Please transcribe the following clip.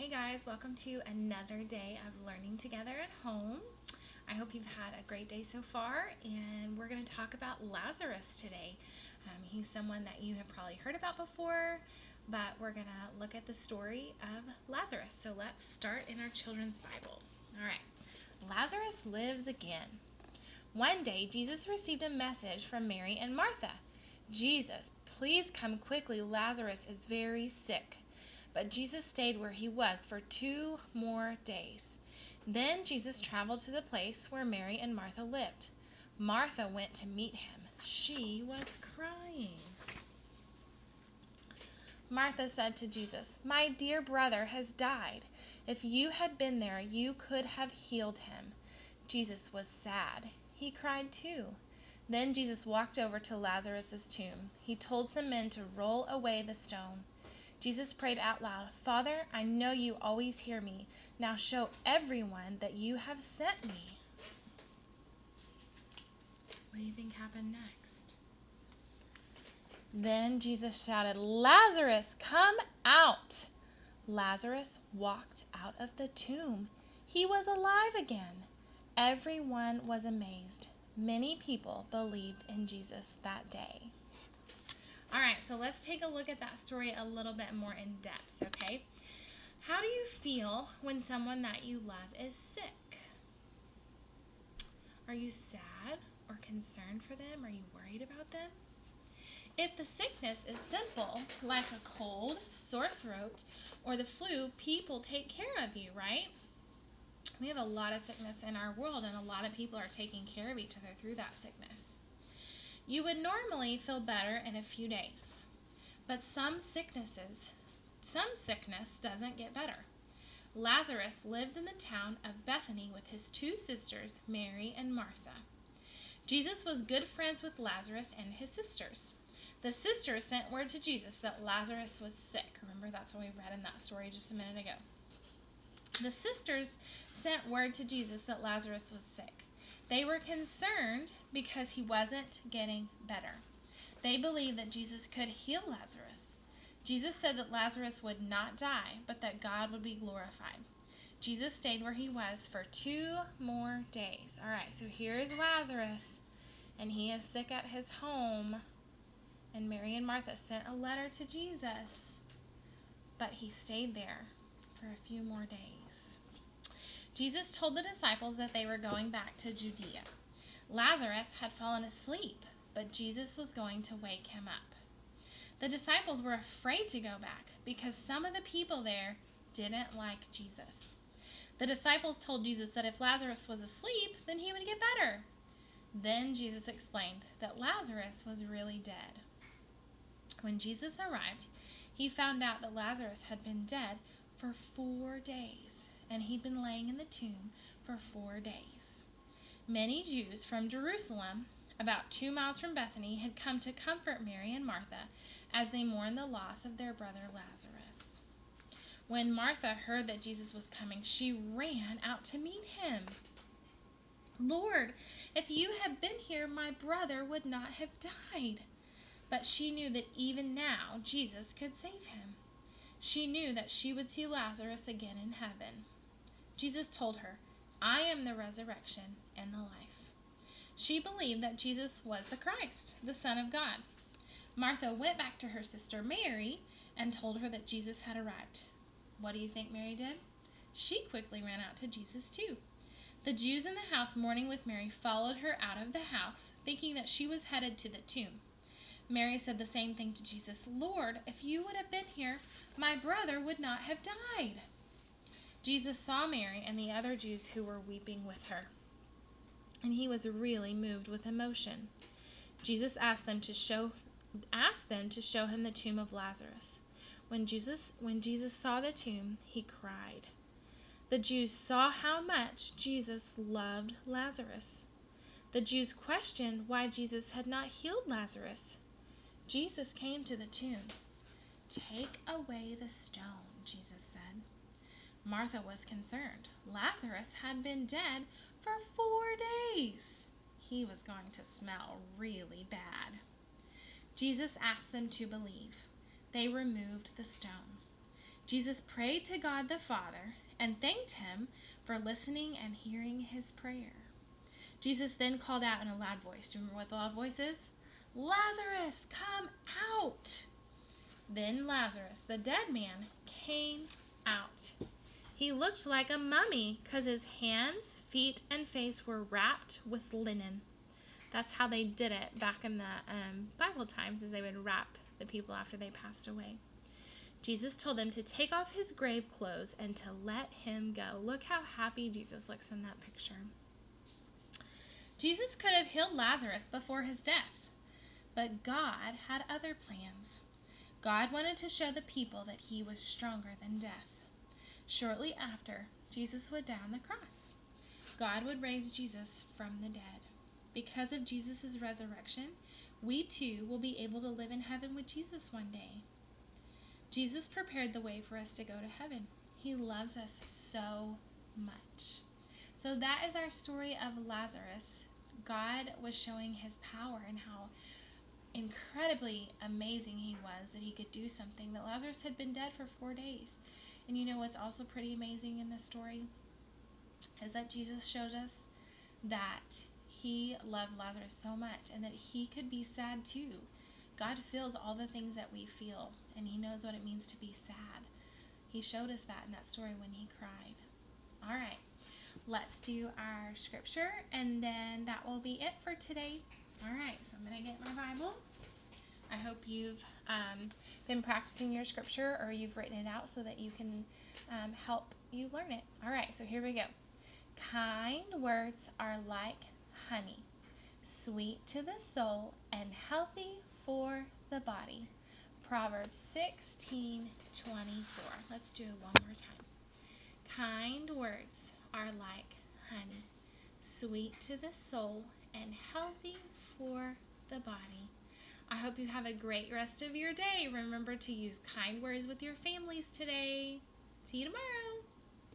Hey guys, welcome to another day of learning together at home. I hope you've had a great day so far, and we're going to talk about Lazarus today. He's someone that you have probably heard about before, but we're going to look at the story of Lazarus. So let's start in our children's Bible. All right, Lazarus lives again. One day, Jesus received a message from Mary and Martha. Jesus, please come quickly. Lazarus is very sick. But Jesus stayed where he was for 2 more days. Then Jesus traveled to the place where Mary and Martha lived. Martha went to meet him. She was crying. Martha said to Jesus, "My dear brother has died. If you had been there, you could have healed him." Jesus was sad. He cried too. Then Jesus walked over to Lazarus' tomb. He told some men to roll away the stone. Jesus prayed out loud, "Father, I know you always hear me. Now show everyone that you have sent me." What do you think happened next? Then Jesus shouted, "Lazarus, come out!" Lazarus walked out of the tomb. He was alive again. Everyone was amazed. Many people believed in Jesus that day. All right, so let's take a look at that story a little bit more in depth, okay? How do you feel when someone that you love is sick? Are you sad or concerned for them? Are you worried about them? If the sickness is simple, like a cold, sore throat, or the flu, people take care of you, right? We have a lot of sickness in our world, and a lot of people are taking care of each other through that sickness. You would normally feel better in a few days, but some sickness doesn't get better. Lazarus lived in the town of Bethany with his 2 sisters, Mary and Martha. Jesus was good friends with Lazarus and his sisters. The sisters sent word to Jesus that Lazarus was sick. Remember, that's what we read in that story just a minute ago. The sisters sent word to Jesus that Lazarus was sick. They were concerned because he wasn't getting better. They believed that Jesus could heal Lazarus. Jesus said that Lazarus would not die, but that God would be glorified. Jesus stayed where he was for 2 more days. All right, so here's Lazarus, and he is sick at his home. And Mary and Martha sent a letter to Jesus, but he stayed there for a few more days. Jesus told the disciples that they were going back to Judea. Lazarus had fallen asleep, but Jesus was going to wake him up. The disciples were afraid to go back because some of the people there didn't like Jesus. The disciples told Jesus that if Lazarus was asleep, then he would get better. Then Jesus explained that Lazarus was really dead. When Jesus arrived, he found out that Lazarus had been dead for 4 days, and he'd been laying in the tomb for 4 days. Many Jews from Jerusalem, about 2 miles from Bethany, had come to comfort Mary and Martha as they mourned the loss of their brother Lazarus. When Martha heard that Jesus was coming, she ran out to meet him. "Lord, if you had been here, my brother would not have died." But she knew that even now Jesus could save him. She knew that she would see Lazarus again in heaven. Jesus told her, "I am the resurrection and the life." She believed that Jesus was the Christ, the Son of God. Martha went back to her sister Mary and told her that Jesus had arrived. What do you think Mary did? She quickly ran out to Jesus too. The Jews in the house mourning with Mary followed her out of the house, thinking that she was headed to the tomb. Mary said the same thing to Jesus. "Lord, if you would have been here, my brother would not have died." Jesus saw Mary and the other Jews who were weeping with her, and he was really moved with emotion. Jesus asked them to show him the tomb of Lazarus. When Jesus saw the tomb, he cried. The Jews saw how much Jesus loved Lazarus. The Jews questioned why Jesus had not healed Lazarus. Jesus came to the tomb. "Take away the stone," Jesus said. Martha was concerned. Lazarus had been dead for 4 days. He was going to smell really bad. Jesus asked them to believe. They removed the stone. Jesus prayed to God the Father and thanked him for listening and hearing his prayer. Jesus then called out in a loud voice. Do you remember what the loud voice is? Lazarus, come out! Then Lazarus, the dead man, came out. He looked like a mummy because his hands, feet, and face were wrapped with linen. That's how they did it back in the Bible times, is they would wrap the people after they passed away. Jesus told them to take off his grave clothes and to let him go. Look how happy Jesus looks in that picture. Jesus could have healed Lazarus before his death, but God had other plans. God wanted to show the people that he was stronger than death. Shortly after, Jesus would die on the cross. God would raise Jesus from the dead. Because of Jesus' resurrection, we too will be able to live in heaven with Jesus one day. Jesus prepared the way for us to go to heaven. He loves us so much. So that is our story of Lazarus. God was showing his power and how incredibly amazing he was that he could do something. That Lazarus had been dead for 4 days. And you know what's also pretty amazing in this story is that Jesus showed us that he loved Lazarus so much and that he could be sad too. God feels all the things that we feel, and he knows what it means to be sad. He showed us that in that story when he cried. All right, let's do our scripture, and then that will be it for today. All right, so I'm going to get my Bible. I hope you've been practicing your scripture, or you've written it out so that you can help you learn it. All right, so here we go. Kind words are like honey, sweet to the soul and healthy for the body. Proverbs 16:24. Let's do it one more time. Kind words are like honey, sweet to the soul and healthy for the body. I hope you have a great rest of your day. Remember to use kind words with your families today. See you tomorrow.